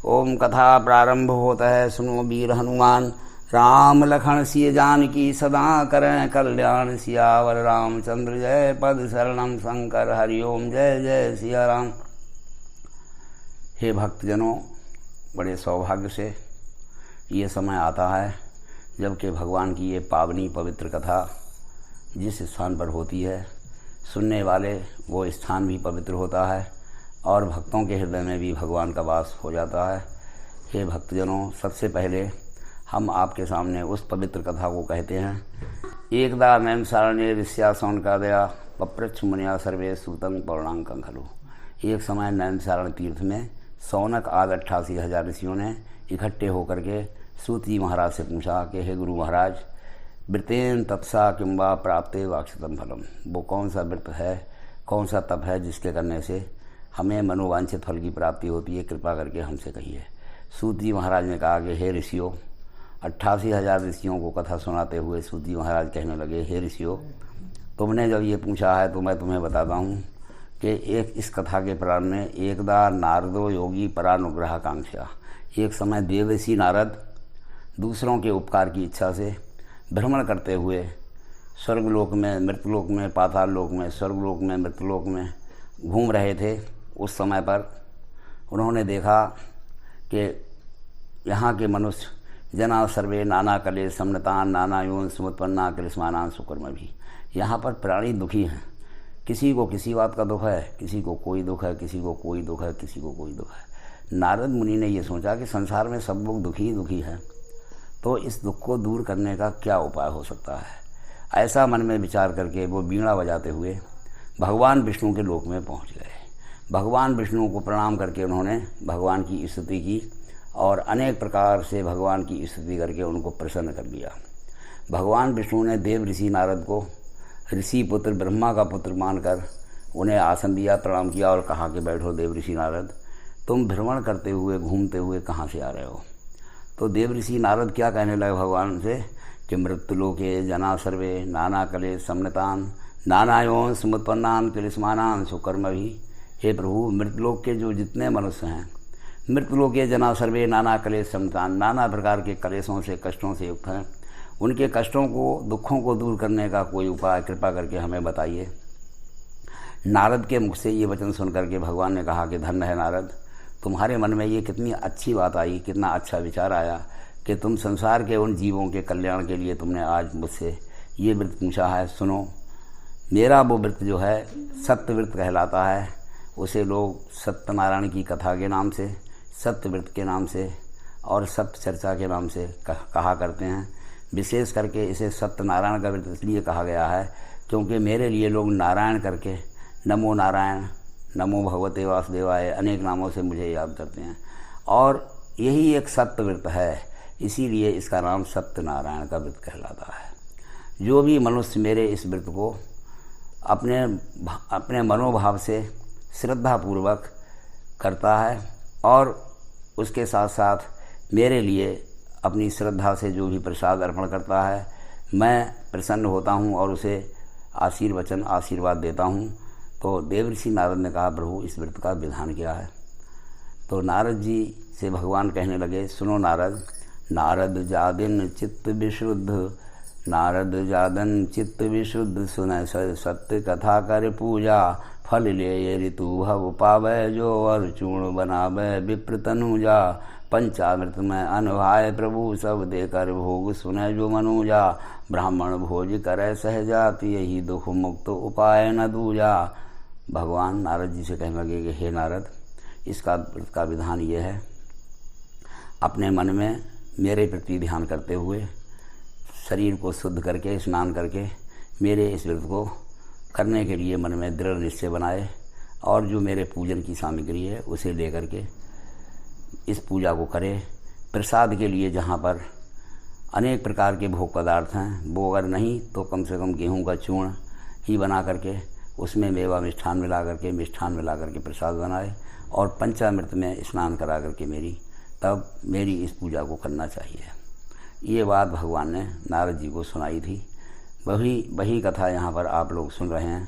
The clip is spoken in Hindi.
ओम कथा प्रारंभ होता है। सुनो वीर हनुमान, राम लखन सिय जानकी सदा करें कल्याण। सियावर रामचंद्र जय, पद शरणम शंकर। हरिओम जय जय सिया राम। हे भक्तजनों, बड़े सौभाग्य से ये समय आता है जबकि भगवान की ये पावनी पवित्र कथा जिस स्थान पर होती है, सुनने वाले वो स्थान भी पवित्र होता है और भक्तों के हृदय में भी भगवान का वास हो जाता है। हे भक्तजनों, सबसे पहले हम आपके सामने उस पवित्र कथा को कहते हैं। एकदा नैमिषारण्ये ऋष्या सौनकादया पप्रच्छ मुनिया सर्वे सूतं पौर्णांकं खलु। एक समय नैमिषारण्य तीर्थ में सौनक आदि 88,000 ऋषियों ने इकट्ठे होकर के सूत जी महाराज से पूछा कि हे गुरु महाराज, व्रतेन तपसा किंबा प्राप्ते वाक्षितम फलम। वो कौन सा व्रत है, कौन सा तप है जिसके करने से हमें मनोवांछित फल की प्राप्ति होती है, कृपा करके हमसे कहिए। सूत जी महाराज ने कहा कि हे ऋषियों, 88,000 ऋषियों को कथा सुनाते हुए सूत जी महाराज कहने लगे, हे ऋषियों, तुमने जब ये पूछा है तो मैं तुम्हें बताता हूँ कि इस कथा के प्रारंभ में एकदा नारदो योगी परानुग्रह कांक्षा। एक समय देवऋषि नारद दूसरों के उपकार की इच्छा से भ्रमण करते हुए स्वर्गलोक में, मृतलोक में, पाताल लोक में, स्वर्गलोक में, मृतलोक में घूम रहे थे। उस समय पर उन्होंने देखा कि यहाँ के मनुष्य जना सर्वे नाना कले समनतान नाना योन समुत्पन्ना कृष्मानान सुकर्म भी। यहाँ पर प्राणी दुखी हैं, किसी को किसी बात का दुख है, किसी को कोई दुख है, किसी को कोई दुख है, किसी को कोई दुख है। नारद मुनि ने ये सोचा कि संसार में सब लोग दुखी ही दुखी हैं, तो इस दुख को दूर करने का क्या उपाय हो सकता है। ऐसा मन में विचार करके वो वीणा बजाते हुए भगवान विष्णु के लोक में पहुंच गए। भगवान विष्णु को प्रणाम करके उन्होंने भगवान की स्तुति की और अनेक प्रकार से भगवान की स्तुति करके उनको प्रसन्न कर दिया। भगवान विष्णु ने देव ऋषि नारद को ऋषि पुत्र ब्रह्मा का पुत्र मानकर उन्हें आसन दिया, प्रणाम किया और कहा कि बैठो देव ऋषि नारद, तुम भ्रमण करते हुए घूमते हुए कहाँ से आ रहे हो। तो देव ऋषि नारद क्या कहने लगे भगवान से कि मृत्युलोके जना सर्वे नाना कले समनतान नानायों समुत्पन्नान कृष्मानान सुकर्म भी। हे प्रभु, मृतलोक के जो जितने मनुष्य हैं, मृतलोके जना सर्वे नाना कलेश समनतान, नाना प्रकार के कलेशों से, कष्टों से युक्त हैं, उनके कष्टों को, दुखों को दूर करने का कोई उपाय कृपा करके हमें बताइए। नारद के मुख से ये वचन सुन करके भगवान ने कहा कि धन्य है नारद, तुम्हारे मन में ये कितनी अच्छी बात आई, कितना अच्छा विचार आया कि तुम संसार के उन जीवों के कल्याण के लिए तुमने आज मुझसे ये व्रत पूछा है। सुनो, मेरा वो व्रत जो है सत्य व्रत कहलाता है। उसे लोग सत्यनारायण की कथा के नाम से, सत्य व्रत के नाम से और सत्य चर्चा के नाम से कहा करते हैं। विशेष करके इसे सत्यनारायण का व्रत इसलिए कहा गया है क्योंकि मेरे लिए लोग नारायण करके नमो नारायण, नमो भगवते वासुदेवाय अनेक नामों से मुझे याद करते हैं और यही एक सत्य व्रत है, इसीलिए इसका नाम सत्यनारायण का व्रत कहलाता है। जो भी मनुष्य मेरे इस व्रत को अपने मनोभाव से श्रद्धापूर्वक करता है और उसके साथ साथ मेरे लिए अपनी श्रद्धा से जो भी प्रसाद अर्पण करता है, मैं प्रसन्न होता हूँ और उसे आशीर्वाद देता हूँ। तो देव ऋषि नारद ने कहा, प्रभु इस व्रत का विधान क्या है। तो नारद जी से भगवान कहने लगे, सुनो नारद, नारद जादिन चित्त विशुद्ध, नारद जादन चित्त विशुद्ध, सुन सत्य कथा कर पूजा, फल ले ये ऋतु भव पावै, जो और चूर्ण बनावै विप्र तनुजा, पंचामृत में अनभाय प्रभु, सब देकर भोग सुने जो मनुजा, ब्राह्मण भोज करे सहजाति, यही दुख मुक्त उपाय न दूजा। भगवान नारद जी से कहने लगे कि हे नारद, इसका व्रत का विधान ये है, अपने मन में मेरे प्रति ध्यान करते हुए शरीर को शुद्ध करके, स्नान करके मेरे इस व्रत को करने के लिए मन में दृढ़ निश्चय बनाए और जो मेरे पूजन की सामग्री है उसे लेकर के इस पूजा को करे। प्रसाद के लिए जहाँ पर अनेक प्रकार के भोग पदार्थ हैं, वो अगर नहीं तो कम से कम गेहूं का चूर्ण ही बना करके उसमें मेवा मिष्ठान मिला करके प्रसाद बनाए और पंचामृत में स्नान करा करके तब मेरी इस पूजा को करना चाहिए। ये बात भगवान ने नारद जी को सुनाई थी। वही कथा यहाँ पर आप लोग सुन रहे हैं।